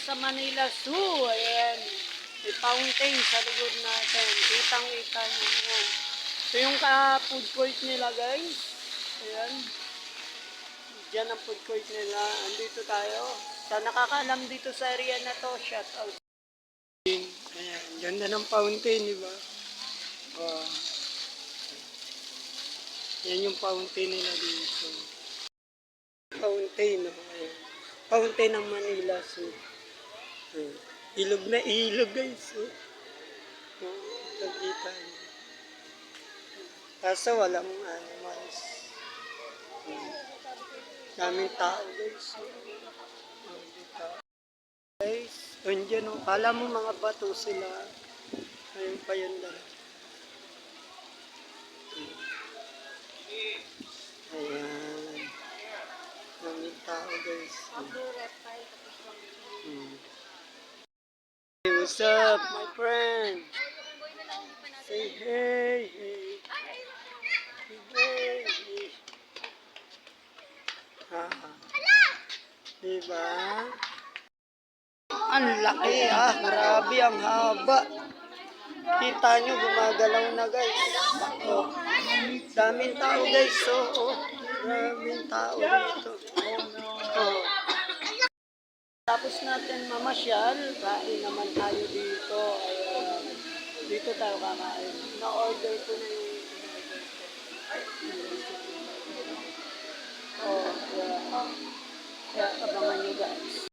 Sa Manila Zoo, ayan. May fountain sa likod natin. Kitang-kita nyo. Ayan. Ito yung food court nila, guys. Ayan. Diyan ang food court nila. Andito tayo. Sa nakakaalam dito sa area na to, shout out. Ayan. Ganda ng fountain, di ba? Oh. Yan yung fountain nila dito. Fountain, no? Ayan. Fountain ng Manila Zoo. Ayan. Ilog na ilog, guys. Oh. Nakikita niyo. Kaso walang animals. Daming tao, guys. Daming tao. Guys, andyan o. Kala mo mga bato sila. Ayun pa yun dala. Ayan. Daming tao, guys. Hey, what's up, my friend? Say hey, hey. Hey, hey. Diba? Ang laki grabe ang haba. Kita nyo, gumagalaw na, guys. Oh. Daming tao, guys. Oh. Daming tao dito. Oh. Tapos natin mamasyal, kain naman tayo dito. Dito tayo kakain. Na-order ko na yung in-order ko. Oh, yeah. Kaya abangan nyo, guys.